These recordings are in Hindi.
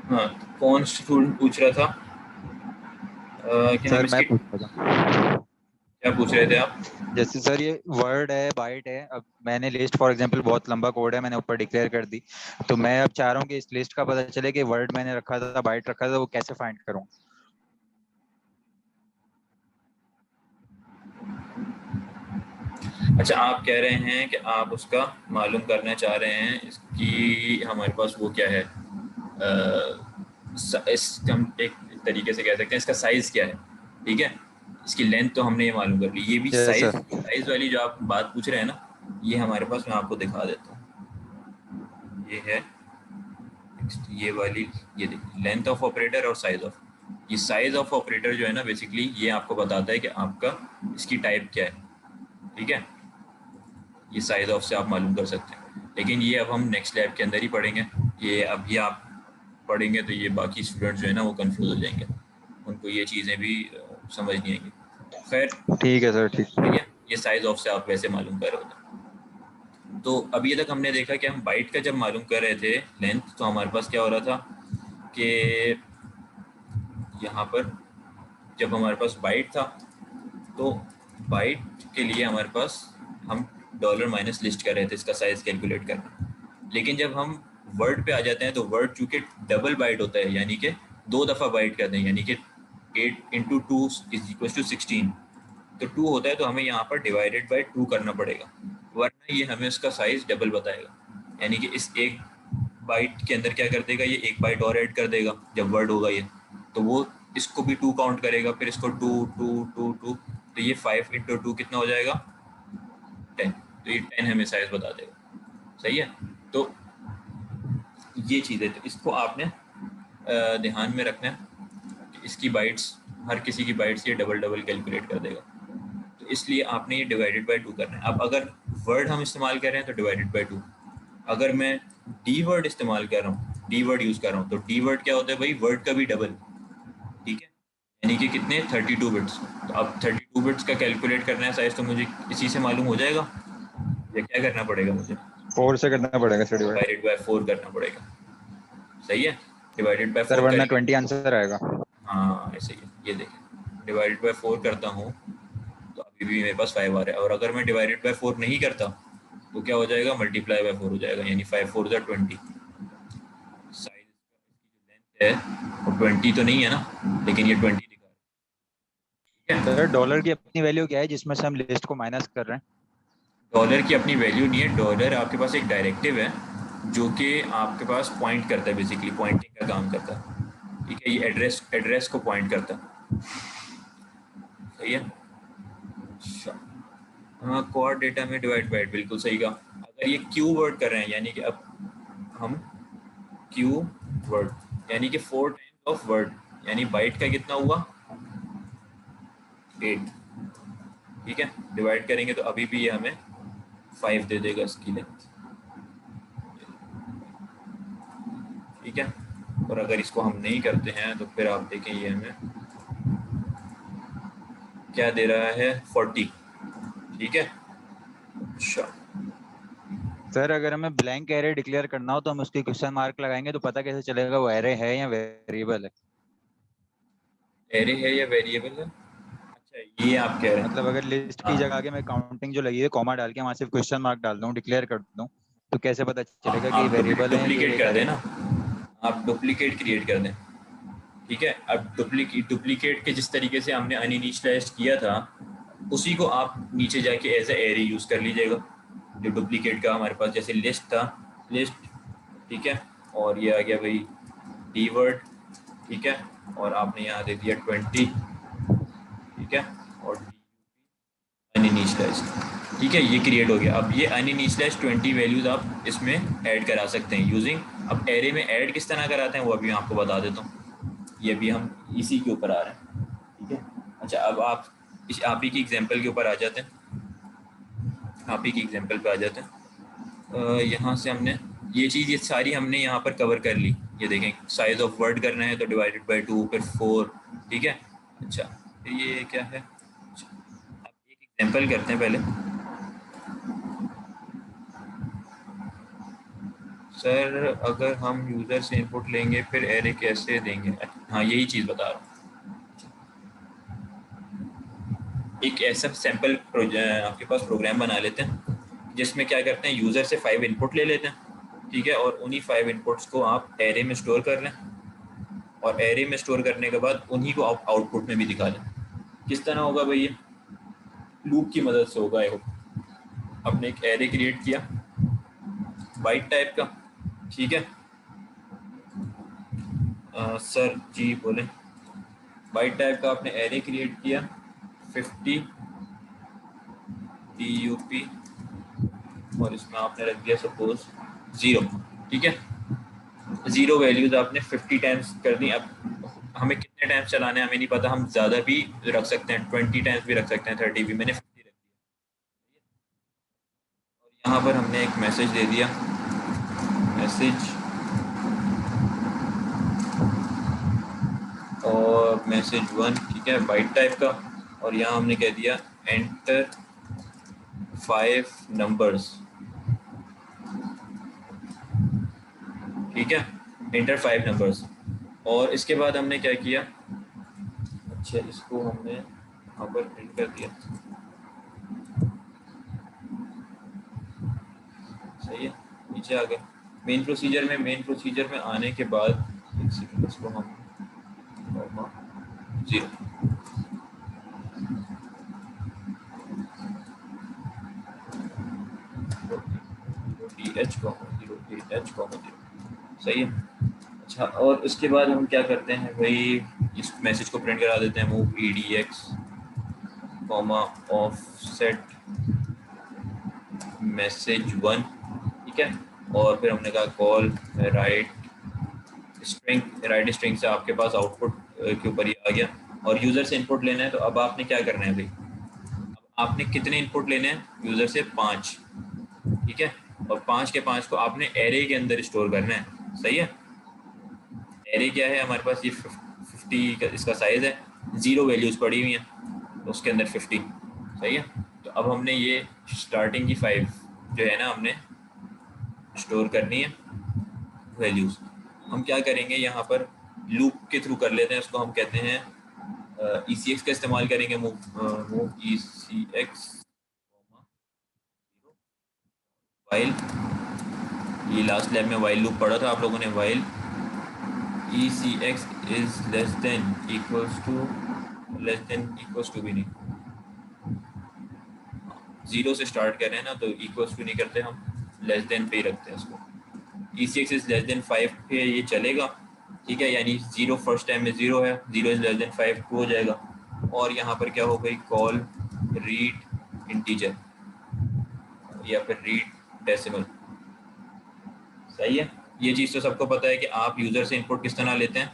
हाँ, कौन स्टूडेंट पूछ रहा था कि हम सर मैं इसकी पूछ रहा था, क्या पूछ रहे थे आप? जैसे सर ये वर्ड है, बाइट है। अब मैंने लिस्ट फॉर एग्जांपल बहुत लंबा कोड है, मैंने ऊपर डिक्लेयर कर दी। तो मैं अब चाह रहा हूँ कि इस लिस्ट का पता चले कि वर्ड मैंने रखा था, बाइट रखा था, वो कैसे फाइंड करूँ। अच्छा, आप कह रहे हैं कि आप उसका मालूम करना चाह रहे हैं इसकी हमारे पास वो क्या है, हम एक तरीके से कह सकते हैं इसका साइज क्या है। ठीक है, इसकी लेंथ तो हमने ये मालूम कर ली, ये भी यस साइज सर। साइज वाली जो आप बात पूछ रहे हैं ना, ये हमारे पास, मैं आपको दिखा देता हूँ। ये है ये वाली, ये देखिए लेंथ ऑफ ऑपरेटर और साइज ऑफ। ये साइज ऑफ ऑपरेटर जो है ना, बेसिकली ये आपको बताता है कि आपका इसकी टाइप क्या है। ठीक है, ये साइज ऑफ से आप मालूम कर सकते हैं, लेकिन ये अब हम नेक्स्ट लैब के अंदर ही पढ़ेंगे। ये अभी आप पढ़ेंगे तो ये बाकी स्टूडेंट्स जो है ना वो कंफ्यूज हो जाएंगे, उनको ये चीज़ें भी समझ नहीं आएंगी। खैर, ठीक है सर, ठीक ठीक। है, ये साइज ऑफ से आप वैसे मालूम कर रहे होते। तो अभी तक हमने देखा कि हम बाइट का जब मालूम कर रहे थे लेंथ, तो हमारे पास क्या हो रहा था कि यहाँ पर जब हमारे पास बाइट था, तो बाइट के लिए हमारे पास हम डॉलर माइनस लिस्ट कर रहे थे इसका साइज कैलकुलेट करना। लेकिन जब हम वर्ड पे आ जाते हैं तो वर्ड चूंकि डबल बाइट होता है, यानी कि दो दफ़ा बाइट करते हैं, यानी कि 8 × 2 इज इक्वल टू 16। तो 2 होता है तो हमें यहाँ पर डिवाइडेड बाई 2 करना पड़ेगा, वरना ये हमें उसका साइज डबल बताएगा। यानी कि इस एक बाइट के अंदर क्या कर देगा, ये एक बाइट और ऐड कर देगा जब वर्ड होगा ये, तो वो इसको भी 2 काउंट करेगा, फिर इसको 2 2 2 2, तो ये 5 × 2 कितना हो जाएगा, 10। तो ये 10 हमें साइज बता देगा। सही है, तो ये चीज़ है, तो इसको आपने ध्यान में रखना है कि इसकी बाइट्स, हर किसी की बाइट्स ये डबल डबल कैलकुलेट कर देगा। तो इसलिए आपने ये डिवाइडेड बाय 2 करना है। अब अगर वर्ड हम इस्तेमाल कर रहे हैं तो डिवाइडेड बाय 2। अगर मैं डी वर्ड इस्तेमाल कर रहा हूँ, डी वर्ड यूज़ कर रहा हूँ, तो डी वर्ड क्या होता है भाई, वर्ड का भी डबल। ठीक है, यानी कि कितने, 32 बिट्स। तो अब 32 बिट्स का कैलकुलेट करना है साइज, तो मुझे इसी से मालूम हो जाएगा, या क्या करना पड़ेगा मुझे, 4 से करना पड़ेगा सर डिवाइड। डिवाइडेड बाय 4 करना पड़ेगा। सही है, डिवाइडेड बाय सर 4 वरना करेंगे। 20 आंसर आएगा। हाँ ऐसे ही है, ये देखें, डिवाइडेड बाय 4 करता हूँ तो अभी भी मेरे पास 5 आ रहा है। और अगर मैं डिवाइडेड बाय 4 नहीं करता तो क्या हो जाएगा, मल्टीप्लाई बाय 4 हो जाएगा, यानी 5 × 4 = 20। साइज इसकी जो लेंथ है वो 20 तो नहीं है ना, लेकिन ये 20 दिखा रहा है। ठीक सर है, डॉलर की अपनी वैल्यू क्या है जिसमें से हम लिस्ट को माइनस कर रहे हैं। डॉलर की अपनी वैल्यू नहीं है, डॉलर आपके पास एक डायरेक्टिव है जो कि आपके पास पॉइंट करता है, बेसिकली पॉइंटिंग का काम करता है। ठीक है, ये एड्रेस एड्रेस को पॉइंट करता है। सही है, अच्छा। हाँ, क्वाड डेटा में डिवाइड बाइट, बिल्कुल सही कहा। अगर ये क्यू वर्ड कर रहे हैं, यानी कि अब हम क्यू वर्ड, यानी कि 4 टाइम्स ऑफ वर्ड, यानी बाइट का कितना हुआ, 8। ठीक है, डिवाइड करेंगे तो अभी भी ये हमें 5 दे देगा इसकी लेंथ। ठीक है, और अगर इसको हम नहीं करते हैं तो फिर आप देखें ये हमें क्या दे रहा है, 40। ठीक है, अच्छा। सर अगर हमें ब्लैंक एरे डिक्लेयर करना हो तो हम उसके क्वेश्चन मार्क लगाएंगे तो पता कैसे चलेगा वो एरे है या वेरिएबल है। एरे है या वेरिएबल है, अच्छा ये आप कह रहे मतलब अगर हैं। लिस्ट की जगह हाँ, आगे मैं काउंटिंग जो लगी है कॉमा डाल के वहां सिर्फ क्वेश्चन मार्क डाल दूं, डिक्लेयर कर दूं, तो कैसे पता चलेगा कि आप वेरिएबल है या ये डुप्लीकेट एक कर एरे देना, है। आप डुप्लीकेट क्रिएट कर दें। ठीक है, अब डुप्लीकेट के जिस तरीके से हमने अनइनिशियलाइज किया था, उसी को आप नीचे जाके एज ए एरे यूज़ कर लीजिएगा। जो डुप्लीकेट का हमारे पास जैसे लिस्ट था, लिस्ट। ठीक है, और ये आ गया भाई डी वर्ड। ठीक है, और आपने यहाँ दे दिया 20। ठीक है, और अनइनिशियलाइज। ठीक है, ये क्रिएट हो गया। अब ये अनइनिशियलाइज 20 वैल्यूज़ आप इसमें ऐड करा सकते हैं यूजिंग। अब एरे में ऐड किस तरह कराते हैं वो अभी मैं आपको बता देता हूँ, ये भी हम इसी के ऊपर आ रहे हैं। ठीक है, अच्छा अब आप इस आप ही की एग्जांपल के ऊपर आ जाते हैं, आप ही की एग्जांपल पे आ जाते हैं। यहाँ से हमने ये चीज़, ये सारी हमने यहाँ पर कवर कर ली। ये देखें, साइज ऑफ वर्ड करना है तो डिवाइडेड बाय 2, फिर 4। ठीक है, अच्छा, फिर ये क्या है, अच्छा, अब एक एग्जांपल करते हैं पहले। सर अगर हम यूज़र से इनपुट लेंगे फिर एरे कैसे देंगे? हाँ यही चीज़ बता रहा हूँ। एक ऐसा सैम्पल आपके पास प्रोग्राम बना लेते हैं जिसमें क्या करते हैं, यूज़र से 5 इनपुट ले लेते हैं, ठीक है, और उन्हीं 5 इनपुट्स को आप एरे में स्टोर कर लें, और एरे में स्टोर करने के बाद उन्हीं को आप आउटपुट में भी दिखा दें। किस तरह होगा भैया? लूप की मदद से होगा। आपने एक एरे क्रिएट किया बाइट टाइप का, ठीक है। सर जी बोले, बाइट टाइप का आपने एरे क्रिएट किया 50 DUP, और इसमें आपने रख दिया सपोज 0, ठीक है। 0 वैल्यूज आपने 50 टाइम्स कर दी। अब हमें कितने टाइम्स चलाने हैं हमें नहीं पता, हम ज़्यादा भी रख सकते हैं, 20 टाइम्स भी रख सकते हैं, 30 भी। मैंने 50 रख दिया, और यहाँ पर हमने एक मैसेज दे दिया, मैसेज और मैसेज 1, ठीक है, बाइट टाइप का। और यहाँ हमने कह दिया एंटर 5 नंबर्स, ठीक है, एंटर 5 नंबर्स। और इसके बाद हमने क्या किया, अच्छा इसको हमने यहाँ पर प्रिंट कर दिया, सही है। नीचे आ गए मेन प्रोसीजर में। मेन प्रोसीजर में आने के बाद एक सेकंड, इसको हम 0 0 सही है। अच्छा, और उसके बाद हम क्या करते हैं भाई, इस मैसेज को प्रिंट करा देते हैं, move EDX comma offset message 1, ठीक है। और फिर हमने कहा कॉल राइट स्ट्रिंग से आपके पास आउटपुट के ऊपर ही आ गया। और यूज़र से इनपुट लेना है, तो अब आपने क्या करना है भाई, अब आपने कितने इनपुट लेने हैं यूज़र से? 5, ठीक है। और 5 के 5 को आपने एरे के अंदर स्टोर करना है, सही है। एरे क्या है हमारे पास, ये 50 का इसका साइज़ है, 0 वैल्यूज़ पड़ी हुई हैं तो उसके अंदर 50, सही है। तो अब हमने ये स्टार्टिंग की 5 जो है ना हमने स्टोर करनी है वैल्यूज़। हम क्या करेंगे यहाँ पर, लूप के थ्रू कर लेते हैं उसको, हम कहते हैं ECX का इस्तेमाल करेंगे, मूव ECX वाइल, ये लास्ट लैब में वाइल लूप पढ़ा था आप लोगों ने, while ECX is less than equals to, less than equals to भी नहीं, 0 से स्टार्ट कर रहे हैं ना, तो इक्वल्स टू नहीं करते हम, लेस देन पे ही रखते हैं इसको। ECX इज लेस देन 5 पे ये चलेगा, ठीक है, यानी 0 फर्स्ट टाइम में 0 है, 0 इज लेस देन 5 2 हो जाएगा। और यहाँ पर क्या हो गई, कॉल रीड इंटीजर या फिर रीड डेसिमल, सही है। ये चीज़ तो सबको पता है कि आप यूज़र से इनपुट किस तरह लेते हैं,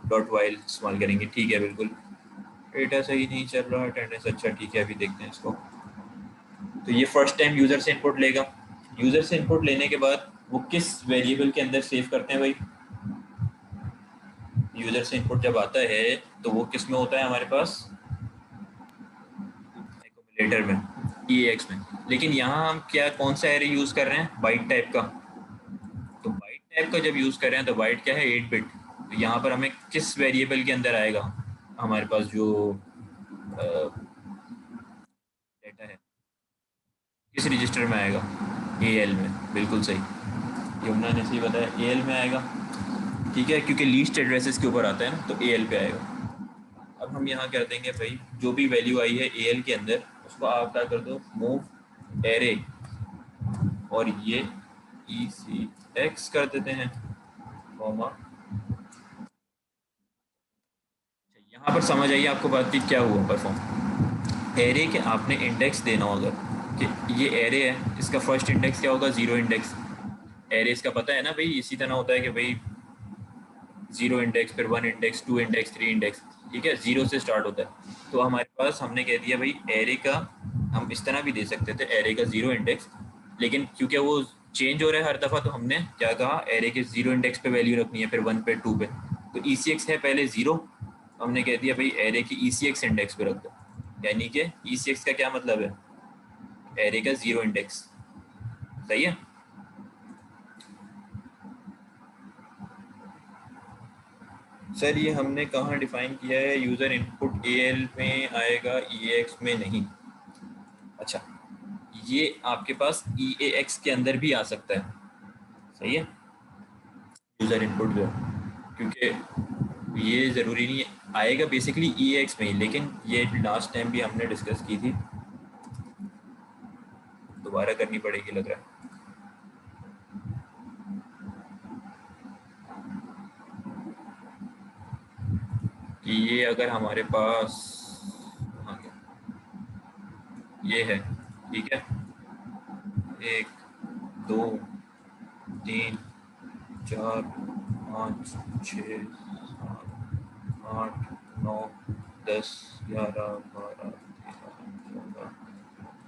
डॉट वाइल इस्तेमाल करेंगे, ठीक है बिल्कुल। डेटा सही नहीं चल रहा, अटेंडेंस, अच्छा ठीक है, अभी देखते हैं इसको। तो ये फर्स्ट टाइम यूज़र से इनपुट लेगा। यूज़र से इनपुट लेने के बाद वो किस वेरिएबल के अंदर सेव करते हैं भाई, यूज़र से इनपुट जब आता है तो वो किस में होता है हमारे पास, एक्यूमुलेटर में, EAX में। लेकिन यहाँ हम क्या, कौन सा एरे यूज़ कर रहे हैं, बाइट टाइप का। तो बाइट टाइप का जब यूज़ कर रहे हैं तो बाइट क्या है, 8 बिट। तो यहाँ पर हमें किस वेरिएबल के अंदर आएगा हमारे पास जो डेटा है, किस रजिस्टर में आएगा, AL में, बिल्कुल सही, यमुना ने सही बताया, AL में आएगा, ठीक है, क्योंकि लीस्ट एड्रेसेस के ऊपर आता है ना, तो AL पे आएगा। अब हम यहाँ कर देंगे भाई, जो भी वैल्यू आई है AL के अंदर उसको आप क्या कर दो, मूव एरे, और ये ECX कर देते हैं, कॉमा। यहाँ पर समझ आइए आपको बात की क्या हुआ परफॉर्म, एरे के आपने इंडेक्स देना होगा कि ये एरे है, इसका फर्स्ट इंडेक्स क्या होगा, 0 इंडेक्स। एरे इसका पता है ना भाई, इसी तरह होता है कि भाई 0 इंडेक्स, फिर 1 इंडेक्स, 2 इंडेक्स, 3 इंडेक्स, ठीक है, 0 से स्टार्ट होता है। तो हमारे पास हमने कह दिया भाई एरे का, हम इस तरह भी दे सकते थे एरे का 0 इंडेक्स, लेकिन क्योंकि वो चेंज हो रहा है हर दफ़ा, तो हमने क्या कहा, एरे के 0 इंडेक्स पे वैल्यू रखनी है, फिर 1 पे, 2 पे। तो ECX है पहले 0, हमने कह दिया भाई एरे की ECX इंडेक्स पे रख दो, यानी कि ECX का क्या मतलब है, एरे का 0 इंडेक्स, सही है। सर ये हमने कहाँ डिफाइन किया है? यूज़र इनपुट एल में आएगा, EAX में नहीं। अच्छा, ये आपके पास EAX के अंदर भी आ सकता है, सही है, यूज़र इनपुट जो है, क्योंकि ये ज़रूरी नहीं आएगा बेसिकली EAX में ही, लेकिन ये लास्ट टाइम भी हमने डिस्कस की थी, दोबारा करनी पड़ेगी लग रहा है। कि ये अगर हमारे पास, हाँ ये है, ठीक है, 1 2 3 4 5 6 7 8 9 10 11 12 13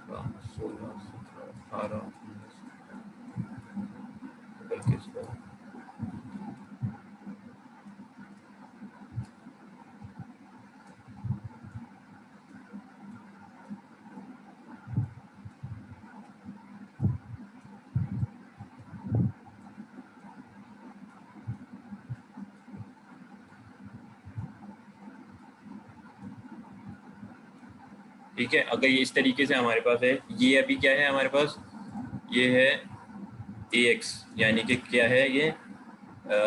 14 16 17 18 19 ठीक है। अगर ये इस तरीके से हमारे पास है, ये अभी क्या है हमारे पास, ये है AX, यानी कि क्या है ये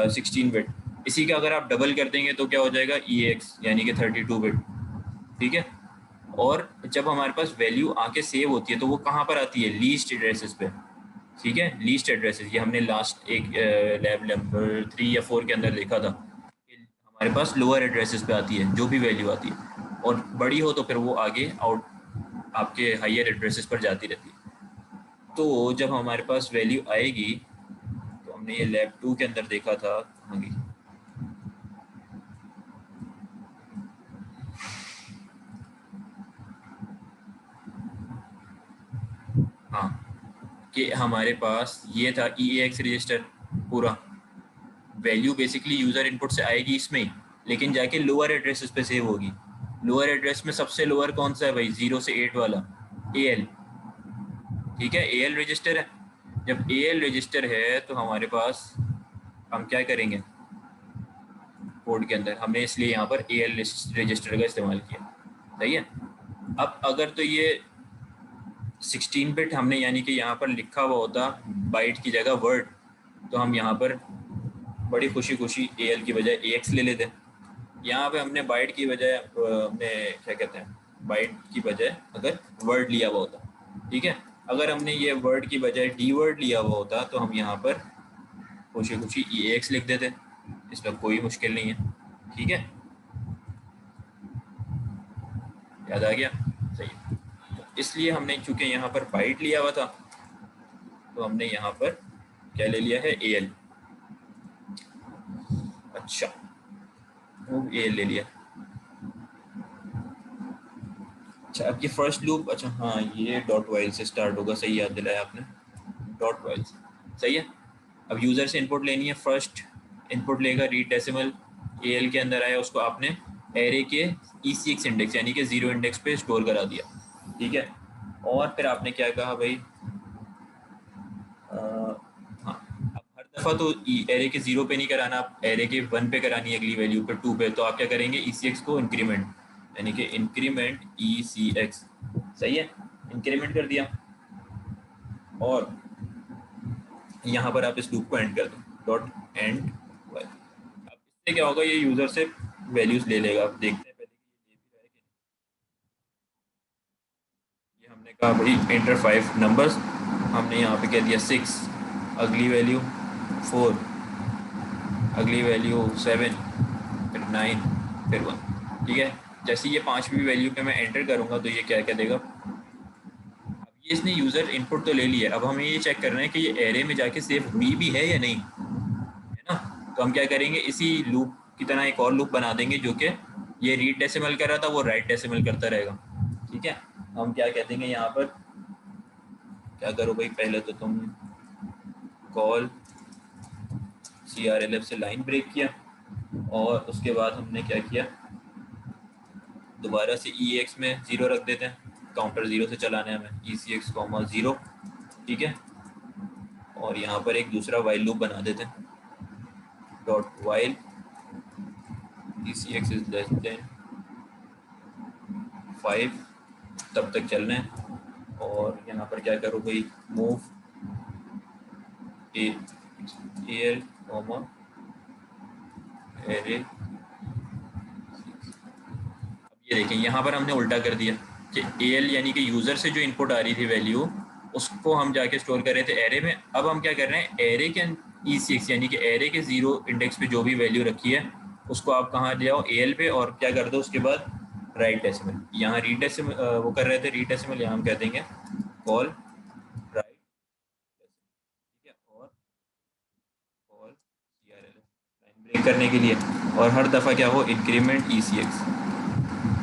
16 बिट। इसी का अगर आप डबल कर देंगे तो क्या हो जाएगा, EAX, यानी कि 32 बिट, ठीक है। और जब हमारे पास वैल्यू आके सेव होती है तो वो कहाँ पर आती है, लीस्ट एड्रेसेस पे, ठीक है। लीस्ट एड्रेसेस ये हमने लास्ट एक लैब नंबर 3 या 4 के अंदर देखा था, हमारे पास लोअर एड्रेसेस पे आती है जो भी वैल्यू आती है, और बड़ी हो तो फिर वो आगे आउट आपके हायर एड्रेसेस पर जाती रहती है। तो जब हमारे पास वैल्यू आएगी, तो हमने ये लैब 2 के अंदर देखा था, हाँ जी, हाँ, कि हमारे पास ये था EAX रजिस्टर पूरा, वैल्यू बेसिकली यूज़र इनपुट से आएगी इसमें ही, लेकिन जाके लोअर एड्रेसेस पे सेव होगी। लोअर एड्रेस में सबसे लोअर कौन सा है भाई, 0 से 8 वाला, AL, ठीक है, AL रजिस्टर है। जब AL रजिस्टर है तो हमारे पास हम क्या करेंगे, कोड के अंदर हमने इसलिए यहाँ पर AL रजिस्टर का इस्तेमाल किया, सही है। अब अगर तो ये 16 बिट हमने यानी कि यहाँ पर लिखा हुआ होता बाइट की जगह वर्ड, तो हम यहाँ पर बड़ी खुशी खुशी AL की बजाय AX ले लेते। यहाँ पे हमने बाइट की बजाय हमने क्या कहते हैं, बाइट की बजाय अगर वर्ड लिया हुआ होता, ठीक है। अगर हमने ये वर्ड की बजाय डी वर्ड लिया हुआ होता तो हम यहाँ पर खुशी खुशी EAX लिख देते, इसमें कोई मुश्किल नहीं है, ठीक है, याद आ गया, सही है। तो इसलिए हमने चूंकि यहाँ पर बाइट लिया हुआ था, तो हमने यहाँ पर क्या ले लिया है, AL। अच्छा, वो AL ले लिया। अच्छा, अब ये फर्स्ट लूप, अच्छा हाँ, ये डॉट वाइल से स्टार्ट होगा, सही याद दिलाया आपने, डॉट वाइल से, सही है। अब यूज़र से इनपुट लेनी है, फर्स्ट इनपुट लेगा रीड डेसिमल, AL के अंदर आया, उसको आपने एरे के ECX इंडेक्स यानी कि 0 इंडेक्स पे स्टोर करा दिया, ठीक है। और फिर आपने क्या कहा भाई, हाँ, अब हर दफ़ा तो एरे के 0 पे नहीं कराना, आप एरे के 1 पे करानी है अगली वैल्यू पे, 2 पे, तो आप क्या करेंगे, ECX को इंक्रीमेंट, यानी कि इंक्रीमेंट ECX, सही है, इंक्रीमेंट कर दिया। और यहाँ पर आप इस लूप को एंड कर दो, डॉट एंड वाइल। अब इससे क्या होगा, ये यूज़र से वैल्यूज ले लेगा। आप देखते हैं पहले कि ये भी है कि नहीं। ये हमने कहा भाई इंटर 5 नंबर्स, हमने यहाँ पे कह दिया 6, अगली वैल्यू 4, अगली वैल्यू 7, फिर 9, फिर 1, ठीक है। जैसे ये 5वीं वैल्यू पे मैं एंटर करूँगा तो ये क्या क्या देगा, अब ये इसने यूज़र इनपुट तो ले लिया, अब हमें ये चेक करना है कि ये एरे में जाके सेव हुई भी है या नहीं, है ना। तो हम क्या करेंगे, इसी लूप की तरह एक और लूप बना देंगे, जो कि ये रीड डेसिमल कर रहा था वो राइट डेसिमल करता रहेगा, ठीक है। हम क्या कह देंगे यहाँ पर, क्या करो भाई, पहले तो तुम कॉल CRLF से लाइन ब्रेक किया, और उसके बाद हमने क्या किया, दोबारा से EAX में 0 रख देते हैं, काउंटर 0 से चलाना है हमें, ECX 0, ठीक है। और यहाँ पर एक दूसरा वाइल लूप बना देते हैं, dot while ECX is less then 5, तब तक चलना है। और यहाँ पर क्या करो भाई, मूव AL कॉमा एरे। अब ये देखें यहाँ पर हमने उल्टा कर दिया कि AL यानी कि यूज़र से जो इनपुट आ रही थी वैल्यू, उसको हम जाके स्टोर कर रहे थे एरे में। अब हम क्या कर रहे हैं, एरे के ECX यानी कि एरे के 0 इंडेक्स पे जो भी वैल्यू रखी है उसको आप कहाँ ले आओ, AL पे, और क्या कर दो उसके बाद राइट डेसिमल। यहाँ रीड डेसिमल वो कर रहे थे, रीड डेसिमल, यहाँ हम कह देंगे कॉल राइट, ठीक है, और कॉल CRLS लाइन ब्रेक करने के लिए, और हर दफ़ा क्या हो, इंक्रीमेंट ECX,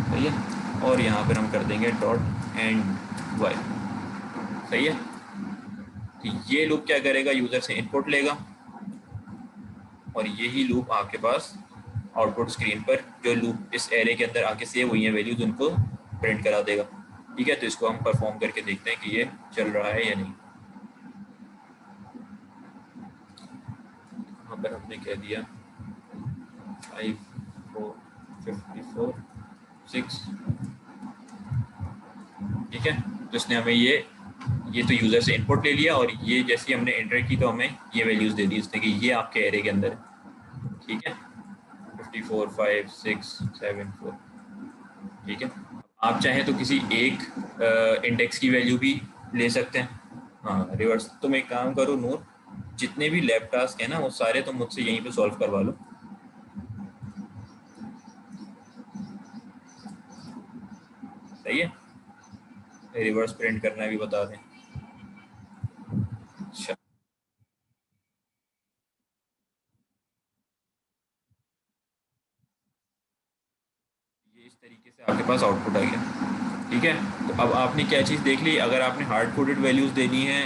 सही है। और यहाँ पर हम कर देंगे डॉट एंड वाई, सही है। तो ये लूप क्या करेगा, यूज़र से इनपुट लेगा और यही लूप आपके पास आउटपुट स्क्रीन पर जो लूप इस एरे के अंदर आके सेव हुई हैं वैल्यूज उनको प्रिंट करा देगा। ठीक है, तो इसको हम परफॉर्म करके देखते हैं कि ये चल रहा है या नहीं। यहाँ पर हमने कह दिया 5 4 54 6, ठीक है। तो इसने हमें ये तो यूज़र से इनपुट ले लिया, और ये जैसे हमने एंटर की तो हमें ये वैल्यूज़ दे दी इसने कि ये आपके एरे के अंदर है, ठीक है, 54 5 6 7 4, ठीक है। आप चाहें तो किसी एक इंडेक्स की वैल्यू भी ले सकते हैं। हाँ, रिवर्स। तुम एक काम करो नूर, जितने भी लैब टास्क है ना वो सारे तुम मुझसे यहीं पे सॉल्व करवा लो, सही है। रिवर्स प्रिंट करना भी बता दें। अच्छा, ये इस तरीके से आपके पास आउटपुट आ गया, ठीक है। तो अब आपने क्या चीज़ देख ली, अगर आपने हार्ड कोडेड वैल्यूज़ देनी है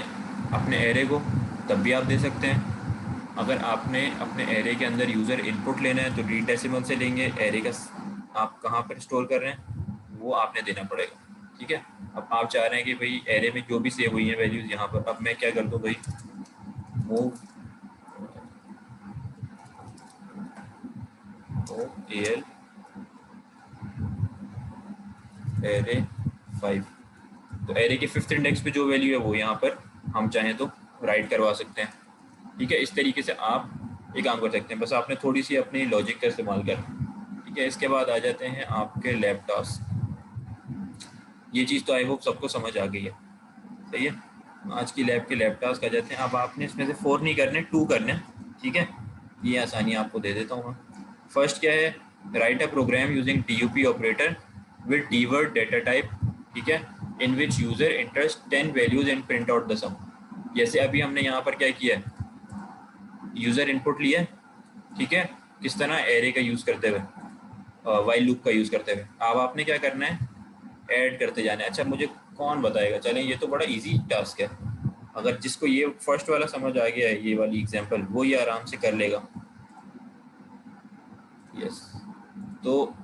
अपने एरे को तब भी आप दे सकते हैं। अगर आपने अपने एरे के अंदर यूज़र इनपुट लेना है तो रीड डेसिमल से लेंगे, एरे का आप कहाँ पर स्टोर कर रहे हैं वो आपने देना पड़ेगा, ठीक है। अब आप चाह रहे हैं कि भाई एरे में जो भी सेव हुई हैं वैल्यूज़ यहाँ पर, अब मैं क्या कर दूँ भाई, मूव AL एरे 5, तो एरे के 5th इंडेक्स पे जो वैल्यू है वो यहाँ पर हम चाहें तो राइट करवा सकते हैं, ठीक है। इस तरीके से आप ये काम कर सकते हैं, बस आपने थोड़ी सी अपनी लॉजिक का इस्तेमाल करना, ठीक है। इसके बाद आ जाते हैं आपके लैब टास्क। ये चीज़ तो आई होप सबको समझ आ गई है, सही है। आज की लैब के लैब टास्क आ जाते हैं। अब आपने इसमें से 4 नहीं करने, 2 करने, ठीक है। ये आसानी आपको दे देता हूँ मैं। फर्स्ट क्या है, write a program using DUP operator with keyword data type, ठीक है, in which user interest 10 values and print out the sum. जैसे अभी हमने यहाँ पर क्या किया है, यूज़र इनपुट लिया, ठीक है, किस तरह, एरे का यूज़ करते हुए, वाइल लूप का यूज़ करते हुए। अब आपने क्या करना है, ऐड करते जाना है। अच्छा, मुझे कौन बताएगा, चलें ये तो बड़ा इजी टास्क है। अगर जिसको ये फर्स्ट वाला समझ आ गया है, ये वाली एग्जांपल, वो ये आराम से कर लेगा। यस, तो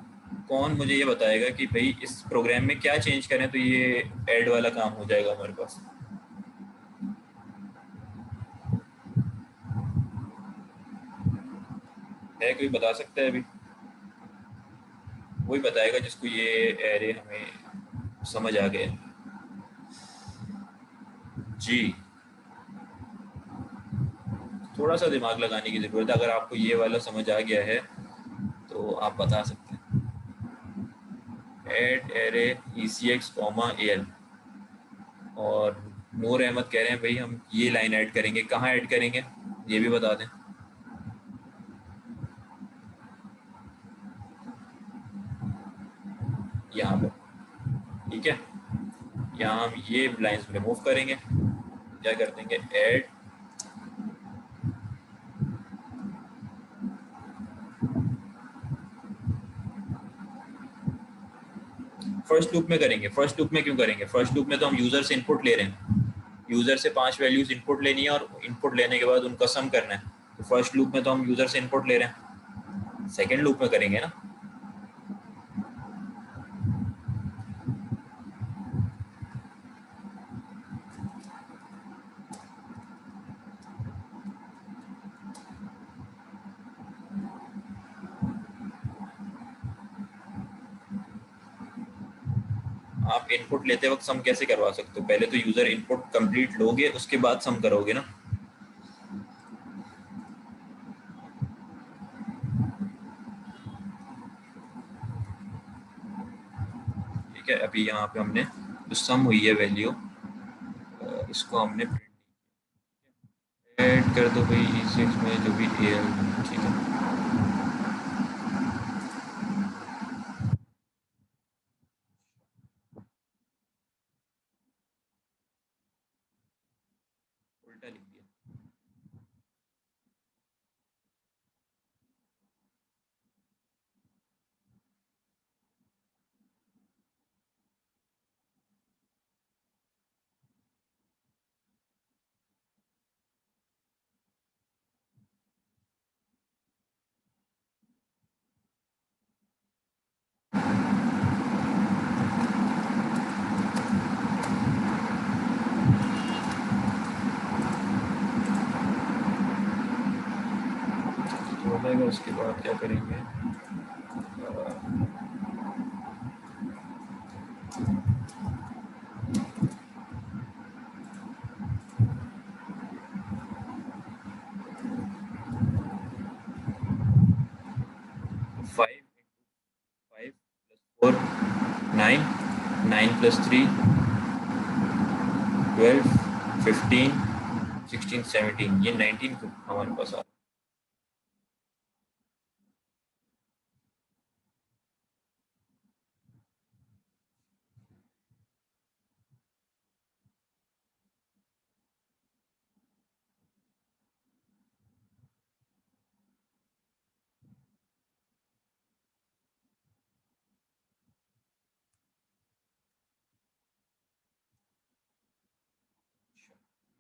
कौन मुझे ये बताएगा कि भाई इस प्रोग्राम में क्या चेंज करें तो ये ऐड वाला काम हो जाएगा हमारे पास। है कोई बता सकता है अभी? वही बताएगा जिसको ये एरे हमें समझ आ गया। जी, थोड़ा सा दिमाग लगाने की ज़रूरत है। अगर आपको ये वाला समझ आ गया है तो आप बता सकते हैं। Add array ECX comma AL, और नूर अहमद कह रहे हैं भाई हम ये लाइन ऐड करेंगे, कहाँ ऐड करेंगे ये भी बता दें। यहाँ पर, ठीक है, यहाँ हम ये लाइंस रिमूव करेंगे, क्या कर देंगे, ऐड फर्स्ट लूप में करेंगे। फर्स्ट लूप में क्यों करेंगे, फर्स्ट लूप में तो हम यूज़र से इनपुट ले रहे हैं, यूज़र से 5 वैल्यूज़ इनपुट लेनी है और इनपुट लेने के बाद उनका सम करना है। तो फर्स्ट लूप में तो हम यूज़र से इनपुट ले रहे हैं, सेकेंड लूप में करेंगे ना। आप इनपुट लेते वक्त सम कैसे करवा सकते हो? पहले तो यूजर इनपुट कंप्लीट लोगे, उसके बाद सम करोगे ना। ठीक है, अभी यहाँ पे हमने जो सम हुई है वैल्यू, इसको हमने ऐड कर दो भाई E6 में जो भी एल। ठीक है, उल्टा लिख दिया। तो हो जाएगा, उसके बाद क्या करेंगे? 5 5 + 4 9, 9 + 3 12 15 16 17, ये 19 हमारे पास आ।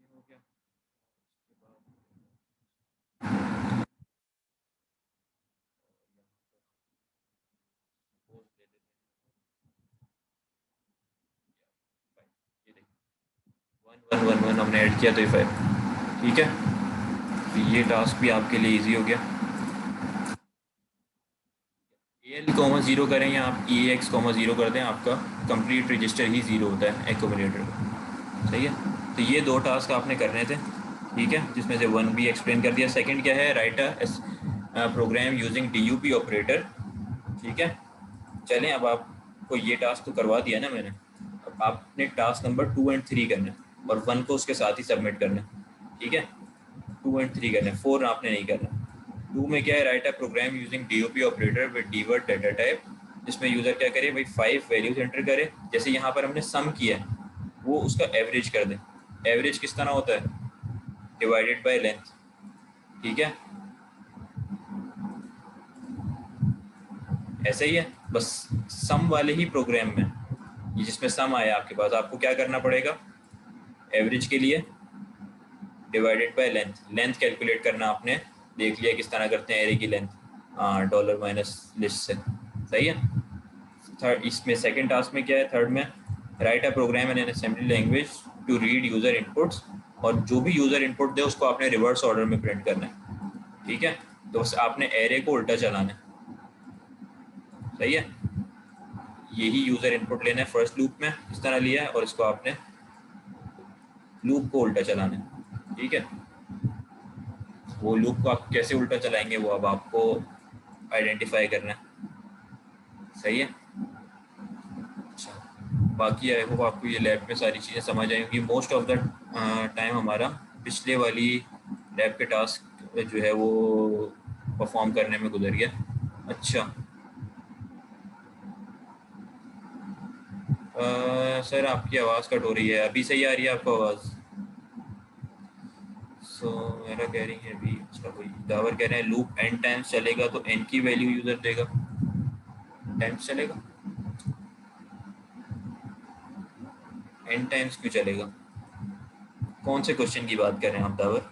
ये हो गया, उसके बाद सपोज ले लेते हैं 5। ये देखिए 1 1 1 1 हमने ऐड किया तो ये 5। ठीक है, तो ये टास्क भी आपके लिए इजी हो गया। एल कॉमा जीरो करें या आप ई एक्स कॉमा जीरो कर दें, आपका कंप्लीट रजिस्टर ही जीरो होता है एक्यूमुलेटर का। सही है, तो ये दो टास्क आपने करने थे। ठीक है, जिसमें से वन भी एक्सप्लेन कर दिया। सेकंड क्या है? Write a program using DUP operator. ठीक है, चलें, अब आपको ये टास्क तो करवा दिया ना मैंने। अब आपने टास्क नंबर 2 एंड 3 करना है और 1 को उसके साथ ही सबमिट करना है। ठीक है, 2 एंड 3 करना है, 4 आपने नहीं करना। 2 में क्या है? Write a program using DOP operator with keyword data type, जिसमें यूजर क्या करे भाई? 5 वैल्यूज एंटर करे। जैसे यहाँ पर हमने सम किया है, वो उसका एवरेज कर दे। एवरेज किस तरह होता है? Divided by length. ठीक है, ऐसे ही है, बस सम वाले ही प्रोग्राम में, ये जिसमें सम आया आपके पास, आपको क्या करना पड़ेगा? एवरेज के लिए divided by length, length calculate करना आपने। देख लिया किस तरह करते हैं एरे की लेंथ, डॉलर माइनस लिस्ट से। सही है। थर्ड, इसमें सेकंड टास्क में क्या है? थर्ड में write a program in an assembly language to read user inputs, और जो भी यूजर इनपुट दे उसको आपने रिवर्स ऑर्डर में प्रिंट करना है। ठीक है, तो बस आपने एरे को उल्टा चलाना है। सही है, यही यूजर इनपुट लेना है फर्स्ट लूप में, इस तरह लिया है, और इसको आपने लूप को उल्टा चलाना है। ठीक है, वो लूप को आप कैसे उल्टा चलाएंगे वो अब आपको आइडेंटिफाई करना है। सही है। अच्छा, बाकी आई होप आपको ये लैब में सारी चीज़ें समझ आई होंगी। मोस्ट ऑफ द टाइम हमारा पिछले वाली लैब के टास्क जो है वो परफॉर्म करने में गुजर गया। अच्छा, सर आपकी आवाज़ कट हो रही है, अभी सही आ रही है आपको आवाज़? सो मेरा कह रही है अभी। अच्छा भाई, दावर कह रहे हैं लूप एन टाइम्स चलेगा तो एन की वैल्यू यूज़र देगा, टाइम्स चलेगा। एन टाइम्स क्यों चलेगा? कौन से क्वेश्चन की बात कर रहे हैं आप दावर?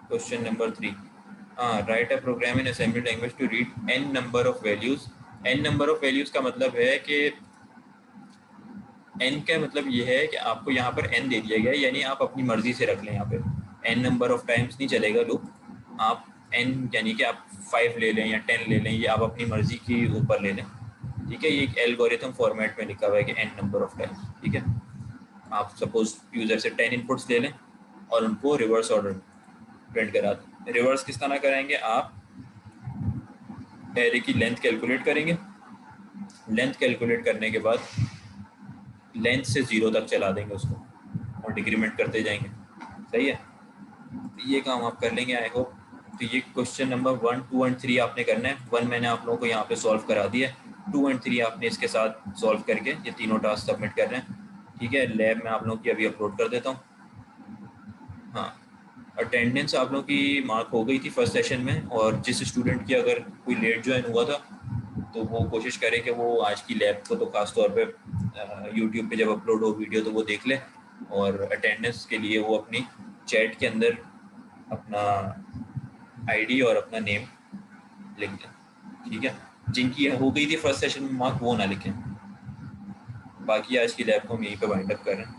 क्वेश्चन नंबर 3, हाँ, write a program in assembly language to read n number of values. N number of values का मतलब है कि एन का मतलब ये है कि आपको यहाँ पर एन दे दिया गया है, यानी आप अपनी मर्जी से रख लें। यहाँ पे एन नंबर ऑफ टाइम्स नहीं चलेगा लूप। आप n यानी कि आप 5 ले लें या 10 ले लें, ये आप अपनी मर्जी की ऊपर ले लें, ठीक है। ये एक एल्गोरिथम फॉर्मेट में लिखा हुआ है कि n नंबर ऑफ टाइम्स, ठीक है। आप सपोज यूज़र से 10 इनपुट्स ले लें और उनको रिवर्स ऑर्डर प्रिंट करा दें। रिवर्स किस तरह कराएंगे, आप एरे की लेंथ कैलकुलेट करेंगे, लेंथ कैलकुलेट करने के बाद लेंथ से 0 तक चला देंगे उसको और डिक्रीमेंट करते जाएंगे, सही है। ये काम आप कर लेंगे आई होप। तो ये क्वेश्चन नंबर 1, 2 एंड 3 आपने करना है। 1 मैंने आप लोगों को यहाँ पे सॉल्व करा दिया है, 2 एंड 3 आपने इसके साथ सॉल्व करके ये तीनों टास्क सबमिट कर रहे हैं, ठीक है। लैब में आप लोगों की अभी अपलोड कर देता हूँ। हाँ, अटेंडेंस आप लोगों की मार्क हो गई थी फर्स्ट सेशन में, और जिस स्टूडेंट की अगर कोई लेट ज्वाइन हुआ था तो वो कोशिश करे कि वो आज की लैब को तो खास तौर पे यूट्यूब पे जब अपलोड हो वीडियो तो वो देख ले, और अटेंडेंस के लिए वो अपनी चैट के अंदर अपना आईडी और अपना नेम लिख दें, ठीक है। जिनकी हो गई थी फर्स्ट सेशन में मार्क वो ना लिखें। बाकी आज की लैब को हम यहीं पे वाइंड अप कर रहे हैं,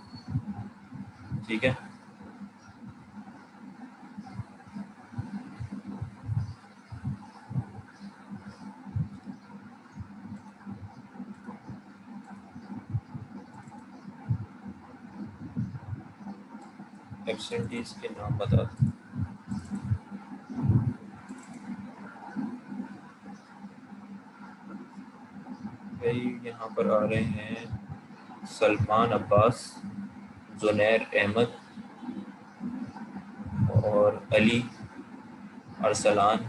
ठीक है। एब्सेंटीज के नाम बता दें। भाई यहाँ पर आ रहे हैं सलमान अब्बास, जुनैर अहमद और अली, अरसलान,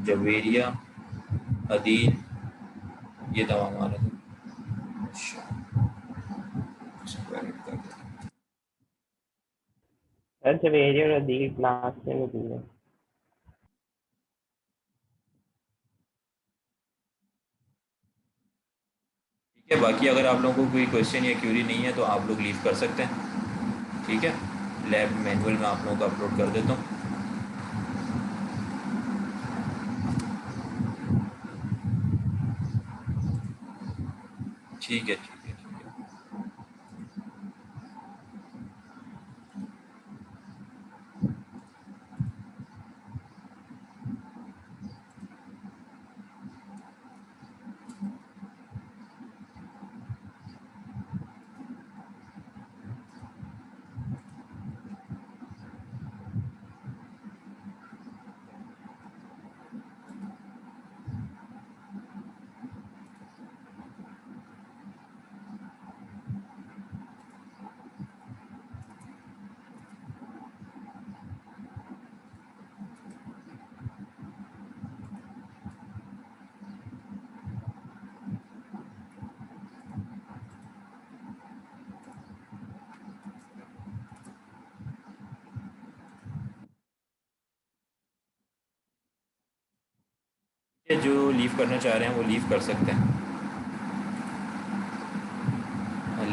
जवेरिया, अदील, ये तमाम आ रहे हैं। अच्छा, इसको edit कर देते हैं। सर जवेरिया और अदील क्लास में मौजूद है। ठीक है, बाकी अगर आप लोगों को कोई क्वेश्चन या क्यूरी नहीं है तो आप लोग लीव कर सकते हैं, ठीक है। लैब मैनुअल में आप लोगों को अपलोड कर देता हूँ। ठीक है, ठीक है, ठीक है। जो लीव करना चाह रहे हैं वो लीव कर सकते हैं।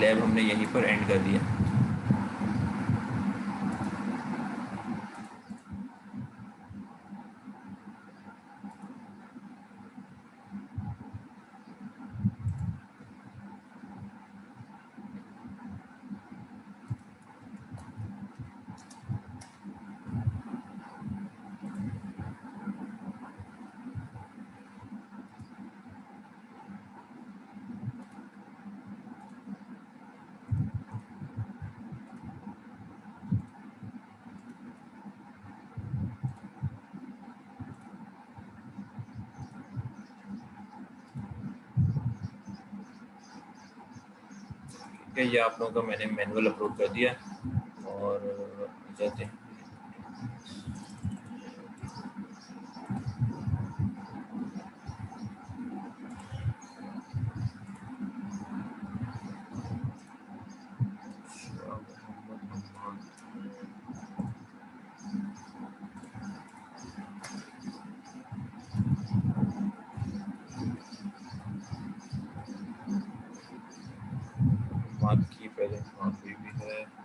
लैब हमने यहीं पर एंड कर दिया। ठीक है, ये आप लोगों का मैंने मैनुअल अपलोड कर दिया और जाते हैं। मार्क की प्रेजेंट मार्क हुई भी है।